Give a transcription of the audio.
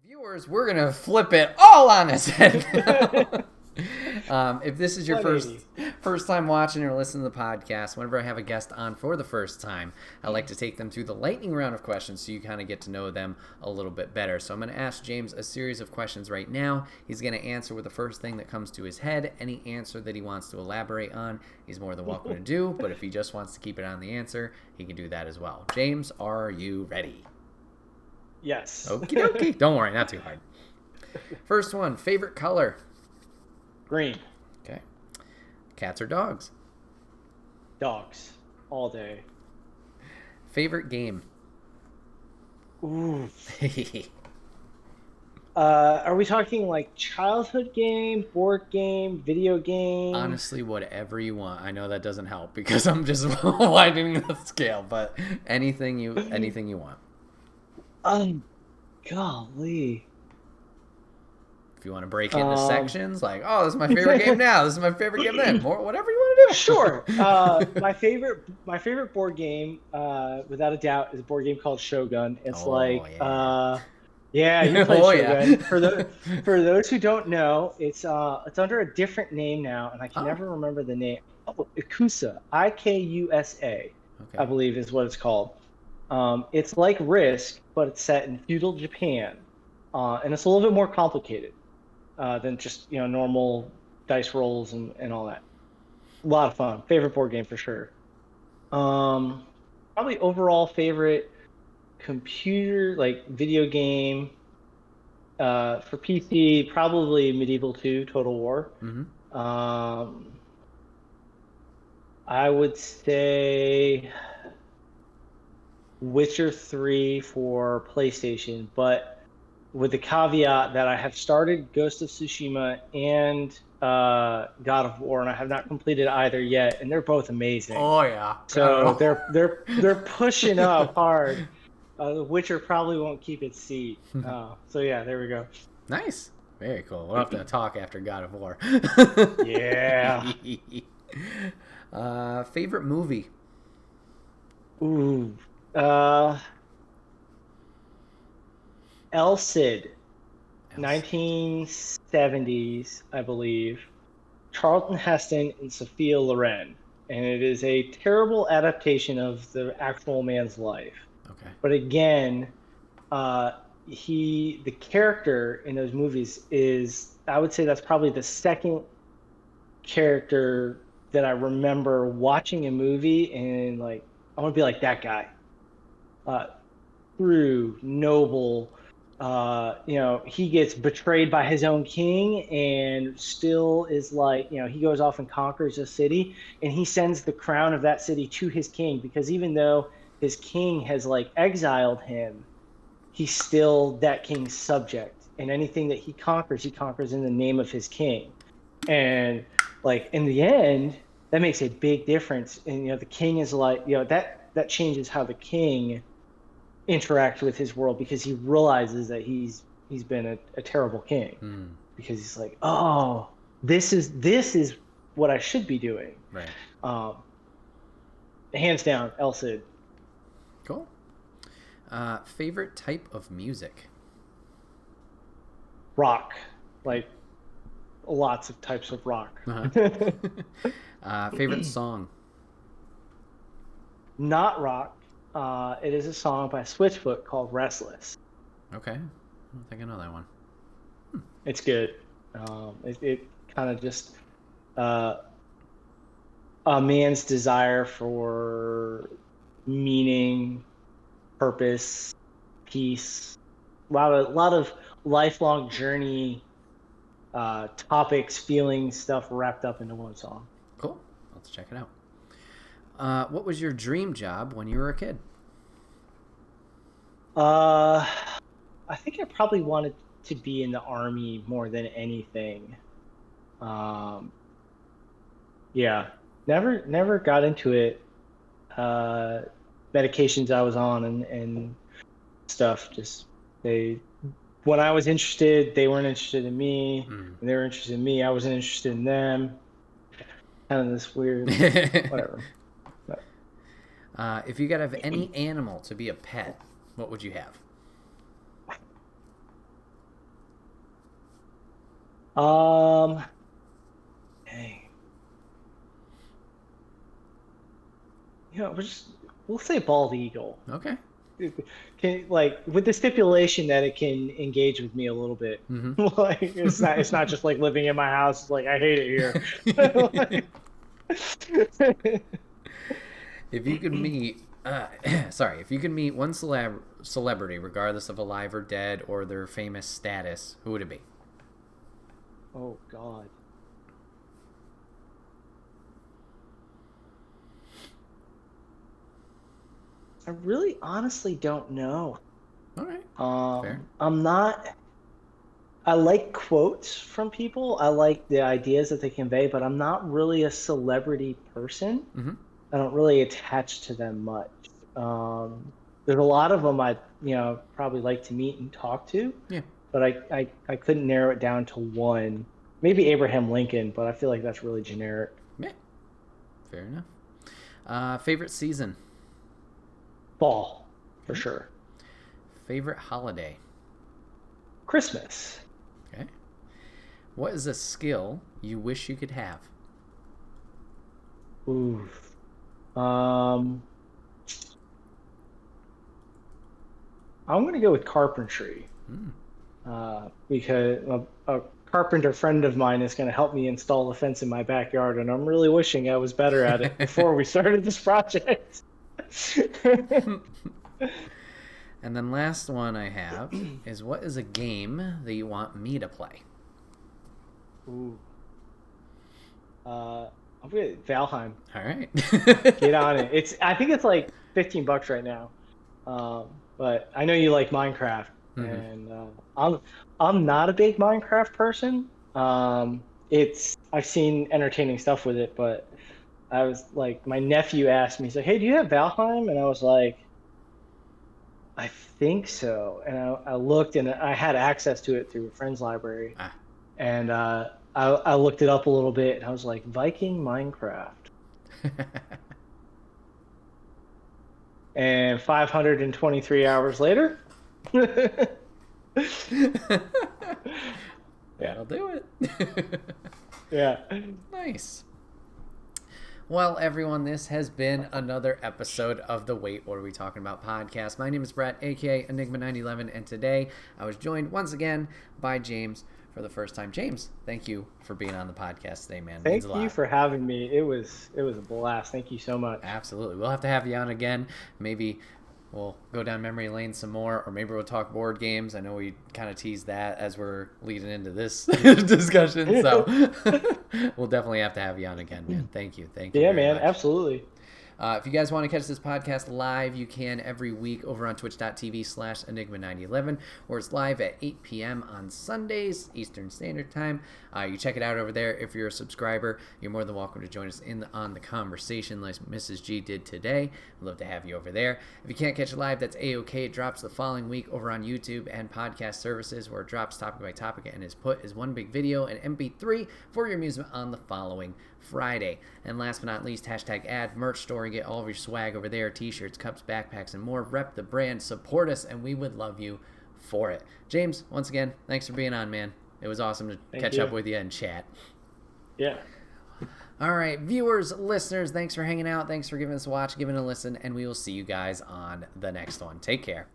Viewers, we're going to flip it all on its head now. If this is your first time watching or listening to the podcast, whenever I have a guest on for the first time, I like to take them through the lightning round of questions so you kind of get to know them a little bit better. So I'm going to ask James a series of questions right now. He's going to answer with the first thing that comes to his head. Any answer that he wants to elaborate on, he's more than welcome to do. But if he just wants to keep it on the answer, he can do that as well. James, are you ready? Yes. Okie dokie. Don't worry, not too hard. First one, favorite color? Green. Okay. Cats or dogs? Dogs. All day. Favorite game? Ooh. Are we talking like childhood game, board game, video game? Honestly, whatever you want. I know that doesn't help because I'm just widening the scale, but anything you want. Golly. If you want to break into sections, like, oh, this is my favorite game now, this is my favorite game then, more whatever you want to do. Sure. My favorite board game, without a doubt, is a board game called Shogun. It's you play Shogun. Yeah. For those who don't know, it's under a different name now, and I can never remember the name. Ikusa, Ikusa, okay. I believe is what it's called. It's like Risk, but it's set in feudal Japan, and it's a little bit more complicated than just normal dice rolls and all that. A lot of fun. Favorite board game for sure. Probably overall favorite computer video game for PC. Probably Medieval 2 Total War. Mm-hmm. I would say Witcher 3 for PlayStation, but with the caveat that I have started Ghost of Tsushima and God of War, and I have not completed either yet, and they're both amazing. Oh yeah. So they're pushing up hard. The Witcher probably won't keep its seat. So yeah, there we go. Nice. Very cool. We'll have to talk after God of War. Yeah. Favorite movie? Ooh. El Cid, 1970s, I believe. Charlton Heston and Sophia Loren, and it is a terrible adaptation of the actual man's life. Okay. But again, the character in those movies is, I would say that's probably the second character that I remember watching a movie and I want to be like that guy. True, noble. He gets betrayed by his own king and still is he goes off and conquers a city, and he sends the crown of that city to his king, because even though his king has exiled him, he's still that king's subject, and anything that he conquers in the name of his king. And in the end, that makes a big difference. And the king is that changes how the king interact with his world, because he realizes that he's been a terrible king, because he's this is what I should be doing. Right. Hands down, El Cid. Cool. Favorite type of music? Rock. Lots of types of rock. Uh-huh. Favorite song? Not rock. It is a song by Switchfoot called Restless. Okay. I don't think I know that one. It's good. It kind of just a man's desire for meaning, purpose, peace. A lot of lifelong journey topics, feelings, stuff wrapped up into one song. Cool. Let's check it out. What was your dream job when you were a kid? I think I probably wanted to be in the Army more than anything. Yeah, never got into it. Medications I was on and stuff, when I was interested, they weren't interested in me. When they were interested in me, I wasn't interested in them. Kind of this weird, whatever. If you could have any animal to be a pet, what would you have? Um, Dang. We'll say bald eagle. Okay. Can like with the stipulation that it can engage with me a little bit. Mm-hmm. Like it's not just like living in my house. It's like I hate it here. If you could meet, if you could meet one celebrity, regardless of alive or dead, or their famous status, who would it be? Oh God. I really honestly don't know. All right. Fair. I'm not. I like quotes from people. I like the ideas that they convey, but I'm not really a celebrity person. Mm-hmm. I don't really attach to them much. There's a lot of them I probably like to meet and talk to, Yeah. but I couldn't narrow it down to one. Maybe Abraham Lincoln, but I feel like that's really generic. Yeah. Fair enough. Favorite season? Fall, for sure. Favorite holiday? Christmas. Okay. What is a skill you wish you could have? Ooh. I'm going to go with carpentry. Because a carpenter friend of mine is going to help me install a fence in my backyard, and I'm really wishing I was better at it before we started this project. And then last one I have is, what is a game that you want me to play? Ooh. I'm going to Valheim. All right. Get on it. I think it's like $15 right now. But I know you like Minecraft, and I'm not a big Minecraft person. I've seen entertaining stuff with it, but I was like, my nephew asked me, he's like, "Hey, do you have Valheim?" And I was like, "I think so." And I looked, and I had access to it through a friend's library, and I looked it up a little bit, and I was like, Viking Minecraft. And 523 hours later, that'll do it. Yeah. Nice. Well, everyone, this has been another episode of the Wait, What Are We Talking About podcast. My name is Bret, aka Enigma911, and today I was joined once again by James for the first time. James, thank you for being on the podcast today, man. Thank you for having me. It was a blast. Thank you so much. Absolutely. We'll have to have you on again. Maybe we'll go down memory lane some more, or maybe we'll talk board games. I know we kind of teased that as we're leading into this discussion, so we'll definitely have to have you on again, man. Thank you. Yeah, man, much. Absolutely. If you guys want to catch this podcast live, you can every week over on twitch.tv/Enigma911, or it's live at 8 p.m. on Sundays, Eastern Standard Time. You check it out over there. If you're a subscriber, you're more than welcome to join us on the conversation like Mrs. G did today. We'd love to have you over there. If you can't catch it live, that's A-OK. It drops the following week over on YouTube and podcast services, where it drops topic by topic and is put as one big video and MP3 for your amusement on the following Friday. And last but not least, #ad merch store, and get all of your swag over there: t-shirts, cups, backpacks, and more. Rep the brand, support us, and we would love you for it. James, once again, thanks for being on, man. It was awesome to catch up with you and chat. Yeah. All right, viewers, listeners, thanks for hanging out. Thanks for giving us a watch, giving a listen, and we will see you guys on the next one. Take care.